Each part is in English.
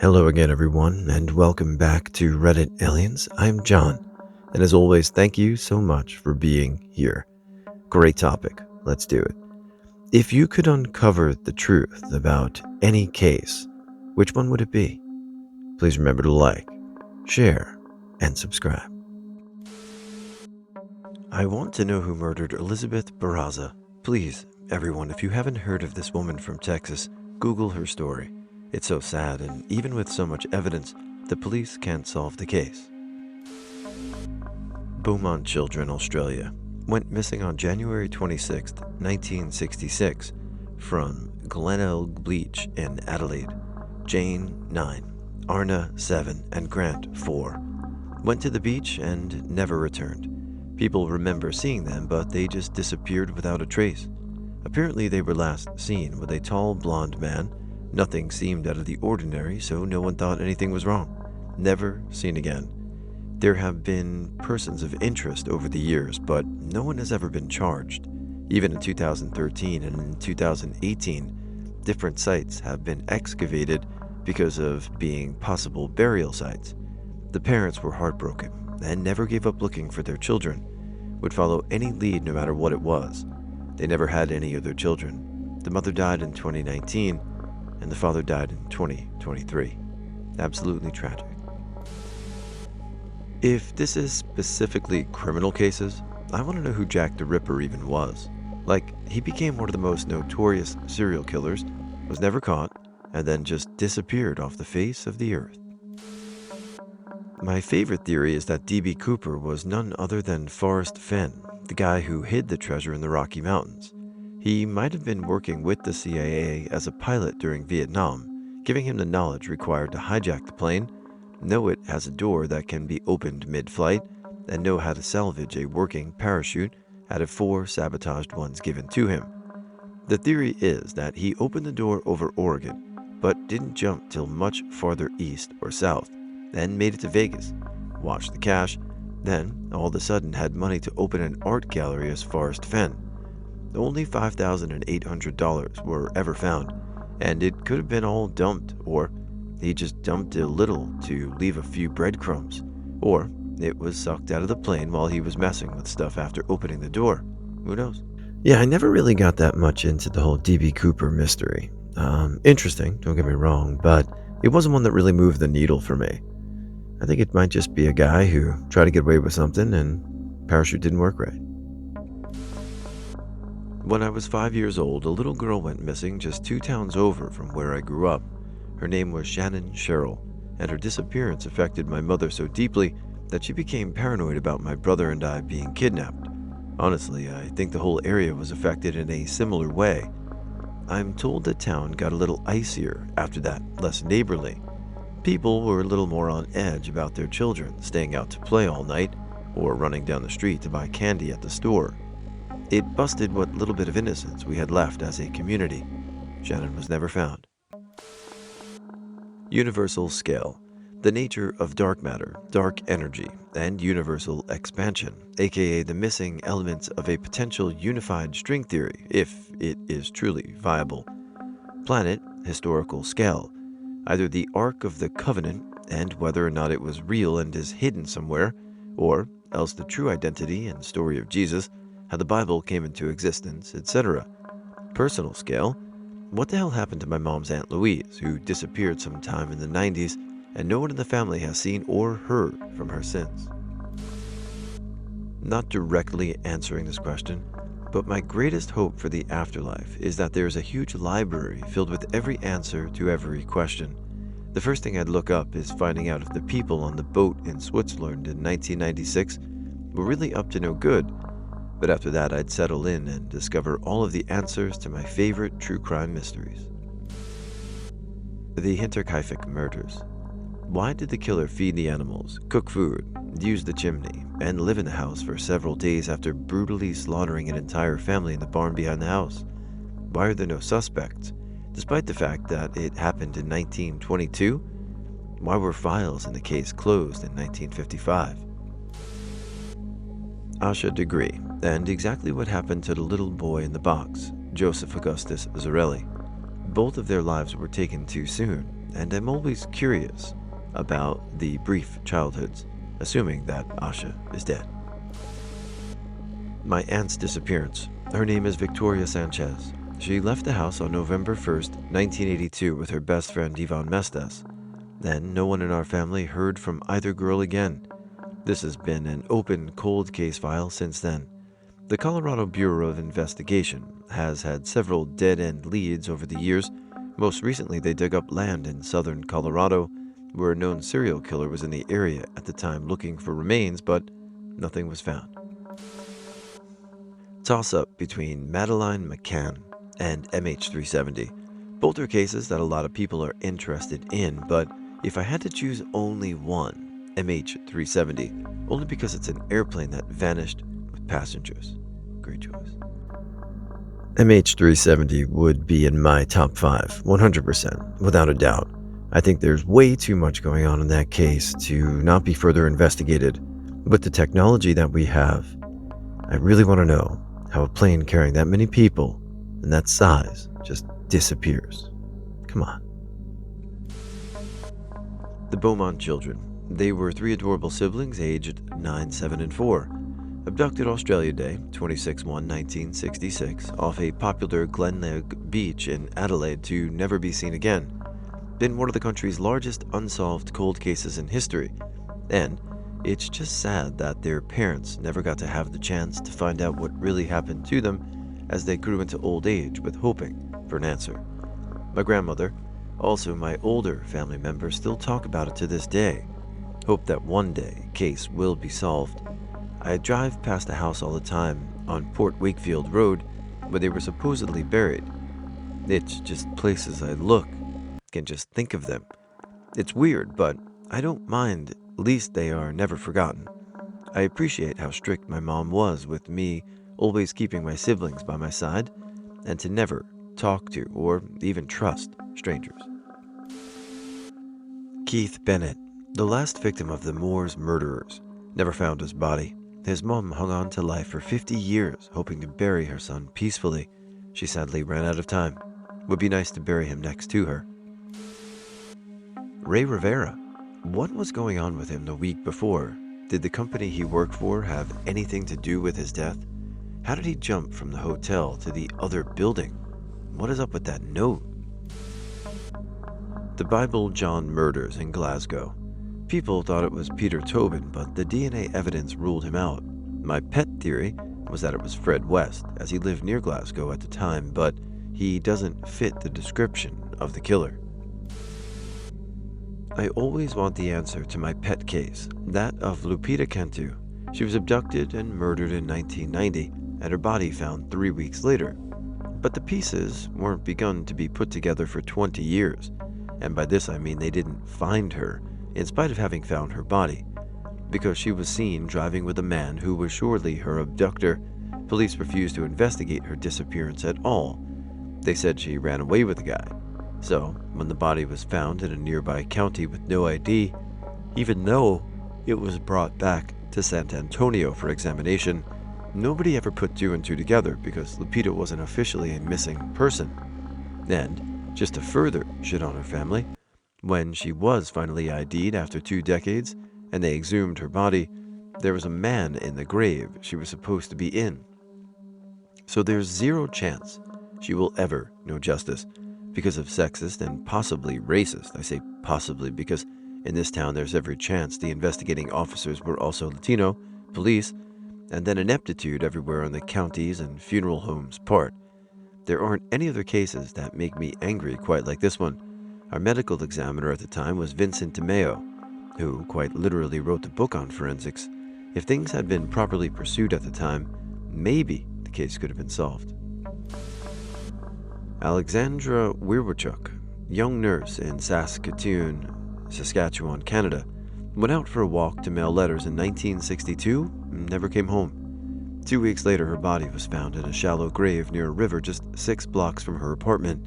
Hello again, everyone, and welcome back to Reddit Aliens. I'm John, and as always, thank you so much for being here. Great topic. Let's do it. If you could uncover the truth about any case, which one would it be? Please remember to like, share, and subscribe. I want to know who murdered Elizabeth Barraza. Please, everyone, if you haven't heard of this woman from Texas, Google her story. It's so sad, and even with so much evidence, the police can't solve the case. Beaumont children, Australia, went missing on January 26, 1966, from Glenelg Beach in Adelaide. Jane, 9, Arna, 7, and Grant, 4, went to the beach and never returned. People remember seeing them, but they just disappeared without a trace. Apparently, they were last seen with a tall, blonde man. Nothing seemed out of the ordinary, so no one thought anything was wrong. Never seen again. There have been persons of interest over the years, but no one has ever been charged. Even in 2013 and in 2018, different sites have been excavated because of being possible burial sites. The parents were heartbroken and never gave up looking for their children, would follow any lead no matter what it was. They never had any of their children. The mother died in 2019 and the father died in 2023. Absolutely tragic. If this is specifically criminal cases, I want to know who Jack the Ripper even was. Like, he became one of the most notorious serial killers, was never caught, and then just disappeared off the face of the earth. My favorite theory is that D.B. Cooper was none other than Forrest Fenn, the guy who hid the treasure in the Rocky Mountains. He might have been working with the CIA as a pilot during Vietnam, giving him the knowledge required to hijack the plane, know it has a door that can be opened mid-flight, and know how to salvage a working parachute out of 4 sabotaged ones given to him. The theory is that he opened the door over Oregon, but didn't jump till much farther east or south, then made it to Vegas, washed the cash, then all of a sudden had money to open an art gallery as Forrest Fenn. Only $5,800 were ever found, and it could have been all dumped, or he just dumped a little to leave a few breadcrumbs, or it was sucked out of the plane while he was messing with stuff after opening the door. Who knows? Yeah, I never really got that much into the whole D.B. Cooper mystery. Interesting, don't get me wrong, but it wasn't one that really moved the needle for me. I think it might just be a guy who tried to get away with something and parachute didn't work right. When I was 5 years old, a little girl went missing just 2 towns over from where I grew up. Her name was Shannon Sherrill, and her disappearance affected my mother so deeply that she became paranoid about my brother and I being kidnapped. Honestly, I think the whole area was affected in a similar way. I'm told the town got a little icier after that, less neighborly. People were a little more on edge about their children staying out to play all night or running down the street to buy candy at the store. It busted what little bit of innocence we had left as a community. Shannon was never found. Universal scale. The nature of dark matter, dark energy, and universal expansion, aka the missing elements of a potential unified string theory, if it is truly viable. Planet, historical scale. Either the Ark of the Covenant, and whether or not it was real and is hidden somewhere, or else the true identity and story of Jesus, how the Bible came into existence, etc. Personal scale. What the hell happened to my mom's Aunt Louise, who disappeared sometime in the 90s, and no one in the family has seen or heard from her since? Not directly answering this question, but my greatest hope for the afterlife is that there is a huge library filled with every answer to every question. The first thing I'd look up is finding out if the people on the boat in Switzerland in 1996 were really up to no good. But after that, I'd settle in and discover all of the answers to my favorite true crime mysteries. The Hinterkaifeck murders. Why did the killer feed the animals, cook food, use the chimney, and live in the house for several days after brutally slaughtering an entire family in the barn behind the house? Why are there no suspects, despite the fact that it happened in 1922? Why were files in the case closed in 1955? Asha Degree, and exactly what happened to the little boy in the box, Joseph Augustus Zarelli. Both of their lives were taken too soon, and I'm always curious about the brief childhoods, assuming that Asha is dead. My aunt's disappearance. Her name is Victoria Sanchez. She left the house on November 1st, 1982 with her best friend Ivan Mestas. Then no one in our family heard from either girl again. This has been an open cold case file since then. The Colorado Bureau of Investigation has had several dead-end leads over the years. Most recently, they dug up land in southern Colorado where a known serial killer was in the area at the time looking for remains, but nothing was found. Toss-up between Madeline McCann and MH370. Both are cases that a lot of people are interested in, but if I had to choose only one, MH370, only because it's an airplane that vanished with passengers. Great choice. MH370 would be in my top 5, 100%, without a doubt. I think there's way too much going on in that case to not be further investigated. With the technology that we have, I really want to know how a plane carrying that many people and that size just disappears. Come on. The Beaumont children. They were 3 adorable siblings aged 9, 7, and 4. Abducted Australia Day, 26/1/1966, off a popular Glenelg beach in Adelaide to never be seen again. Been one of the country's largest unsolved cold cases in history. And it's just sad that their parents never got to have the chance to find out what really happened to them as they grew into old age with hoping for an answer. My grandmother, also my older family members, still talk about it to this day. Hope that one day a case will be solved. I drive past the house all the time on Port Wakefield Road where they were supposedly buried. It's just places I look, can just think of them. It's weird, but I don't mind. At least they are never forgotten. I appreciate how strict my mom was with me, always keeping my siblings by my side, and to never talk to or even trust strangers. Keith Bennett, the last victim of the Moores murderers, never found his body. His mom hung on to life for 50 years, hoping to bury her son peacefully. She sadly ran out of time. Would be nice to bury him next to her. Ray Rivera. What was going on with him the week before? Did the company he worked for have anything to do with his death? How did he jump from the hotel to the other building? What is up with that note? The Bible John murders in Glasgow. People thought it was Peter Tobin, but the DNA evidence ruled him out. My pet theory was that it was Fred West, as he lived near Glasgow at the time, but he doesn't fit the description of the killer. I always want the answer to my pet case, that of Lupita Cantu. She was abducted and murdered in 1990, and her body found 3 weeks later. But the pieces weren't begun to be put together for 20 years, and by this I mean they didn't find her, in spite of having found her body. Because she was seen driving with a man who was surely her abductor, police refused to investigate her disappearance at all. They said she ran away with the guy. So, when the body was found in a nearby county with no ID, even though it was brought back to San Antonio for examination, nobody ever put 2 and 2 together because Lupita wasn't officially a missing person. And, just to further shit on her family, when she was finally ID'd after 2 decades and they exhumed her body, there was a man in the grave she was supposed to be in. So there's 0 chance she will ever know justice. Because of sexist and possibly racist. I say possibly because in this town there's every chance the investigating officers were also Latino, police, and then ineptitude everywhere on the counties and funeral homes part. There aren't any other cases that make me angry quite like this one. Our medical examiner at the time was Vincent DeMeo, who quite literally wrote the book on forensics. If things had been properly pursued at the time, maybe the case could have been solved. Alexandra Wirwachuk, young nurse in Saskatoon, Saskatchewan, Canada, went out for a walk to mail letters in 1962 and never came home. 2 weeks later, her body was found in a shallow grave near a river just 6 blocks from her apartment.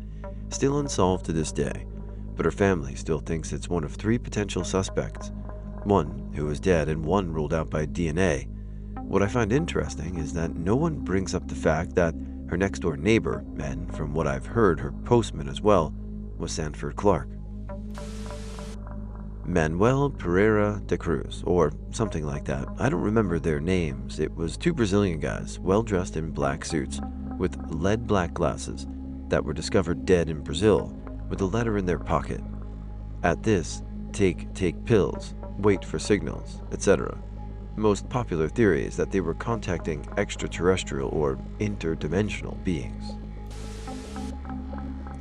Still unsolved to this day, but her family still thinks it's one of 3 potential suspects, 1 who is dead and 1 ruled out by DNA. What I find interesting is that no one brings up the fact that her next-door neighbor, and from what I've heard, her postman as well, was Sanford Clark. Manuel Pereira de Cruz, or something like that. I don't remember their names. It was two Brazilian guys, well dressed in black suits, with lead black glasses, that were discovered dead in Brazil, with a letter in their pocket. At this, take pills, wait for signals, etc. Most popular theory is that they were contacting extraterrestrial or interdimensional beings.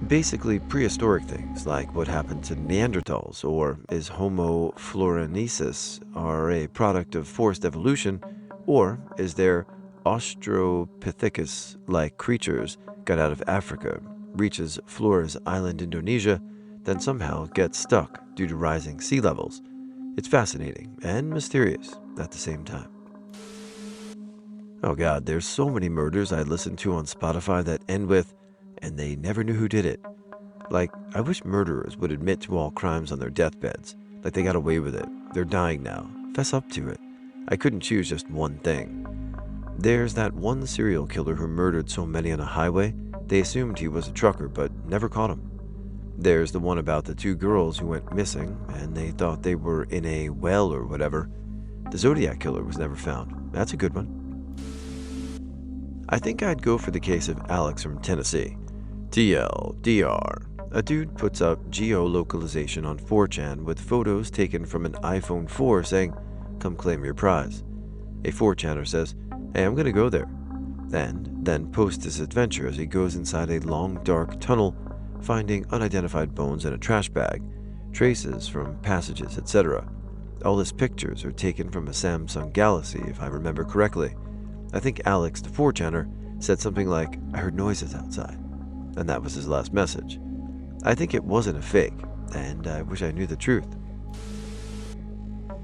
Basically, prehistoric things like what happened to Neanderthals or is Homo florensis are a product of forced evolution, or is there Australopithecus like creatures got out of Africa, reaches Flores Island, Indonesia, then somehow gets stuck due to rising sea levels. It's fascinating and mysterious at the same time. Oh god, there's so many murders I listen to on Spotify that end with, and they never knew who did it. Like, I wish murderers would admit to all crimes on their deathbeds. Like they got away with it. They're dying now. Fess up to it. I couldn't choose just one thing. There's that one serial killer who murdered so many on a highway, they assumed he was a trucker but never caught him. There's the one about the two girls who went missing, and they thought they were in a well or whatever. The Zodiac killer was never found. That's a good one. I think I'd go for the case of Alex from Tennessee. TLDR. A dude puts up geolocalization on 4chan with photos taken from an iPhone 4 saying, "Come claim your prize." A 4chaner says, "Hey, I'm gonna go there." And then posts his adventure as he goes inside a long dark tunnel, finding unidentified bones in a trash bag, traces from passages, etc. All his pictures are taken from a Samsung Galaxy, if I remember correctly. I think Alex, the 4chaner, said something like, "I heard noises outside," and that was his last message. I think it wasn't a fake, and I wish I knew the truth.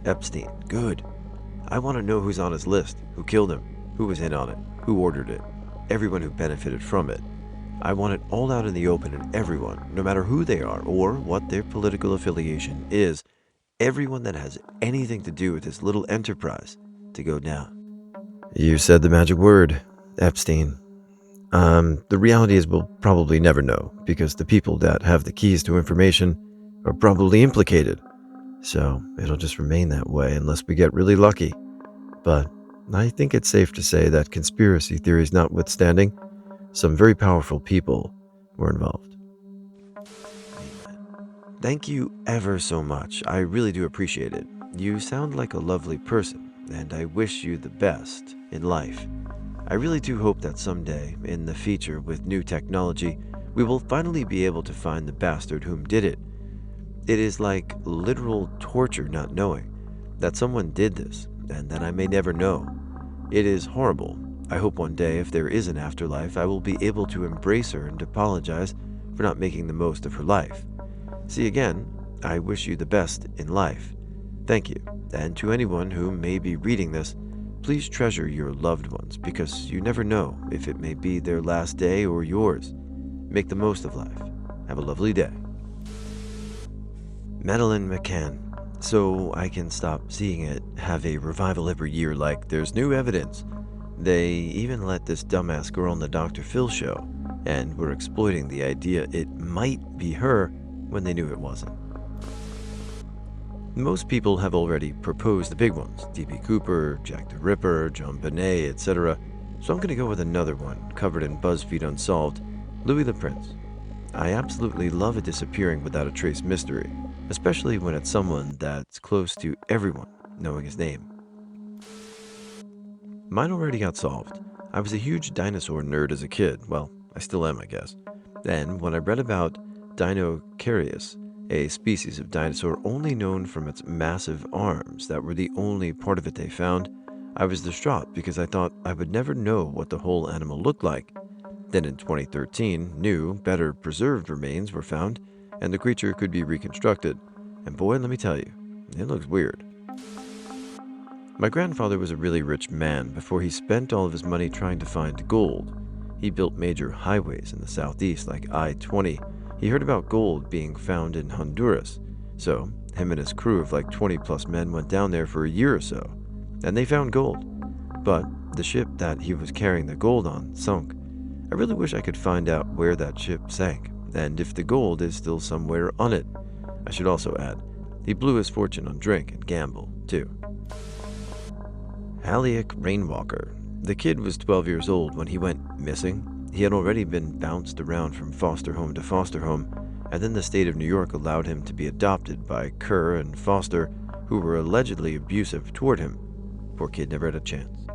Epstein, good. I want to know who's on his list, who killed him, who was in on it, who ordered it, everyone who benefited from it. I want it all out in the open, and everyone, no matter who they are or what their political affiliation is, everyone that has anything to do with this little enterprise, to go down. You said the magic word, Epstein. The reality is we'll probably never know, because the people that have the keys to information are probably implicated. So it'll just remain that way unless we get really lucky. But I think it's safe to say that conspiracy theories notwithstanding, some very powerful people were involved. Thank you ever so much. I really do appreciate it. You sound like a lovely person, and I wish you the best in life. I really do hope that someday, in the future with new technology, we will finally be able to find the bastard whom did it. It is like literal torture not knowing that someone did this, and that I may never know. It is horrible. I hope one day, if there is an afterlife, I will be able to embrace her and apologize for not making the most of her life. See, again, I wish you the best in life. Thank you, and to anyone who may be reading this, please treasure your loved ones, because you never know if it may be their last day or yours. Make the most of life. Have a lovely day. Madeline McCann. So I can stop seeing it have a revival every year like there's new evidence. They even let this dumbass girl on the Dr. Phil show, and were exploiting the idea it might be her when they knew it wasn't. Most people have already proposed the big ones, D.B. Cooper, Jack the Ripper, John Bonet, etc. So I'm going to go with another one, covered in BuzzFeed Unsolved, Louis the Prince. I absolutely love a disappearing without a trace mystery, especially when it's someone that's close to everyone knowing his name. Mine already got solved. I was a huge dinosaur nerd as a kid. Well, I still am, I guess. Then, when I read about Dinocarius, a species of dinosaur only known from its massive arms that were the only part of it they found, I was distraught because I thought I would never know what the whole animal looked like. Then in 2013, new, better preserved remains were found, and the creature could be reconstructed. And boy, let me tell you, it looks weird. My grandfather was a really rich man before he spent all of his money trying to find gold. He built major highways in the southeast like I-20. He heard about gold being found in Honduras, so him and his crew of like 20 plus men went down there for a year or so, and they found gold. But the ship that he was carrying the gold on sunk. I really wish I could find out where that ship sank, and if the gold is still somewhere on it. I should also add, He blew his fortune on drink and gamble, too. Haliak Rainwalker. The kid was 12 years old when he went missing. He had already been bounced around from foster home to foster home, and then the state of New York allowed him to be adopted by Kerr and Foster, who were allegedly abusive toward him. Poor kid never had a chance.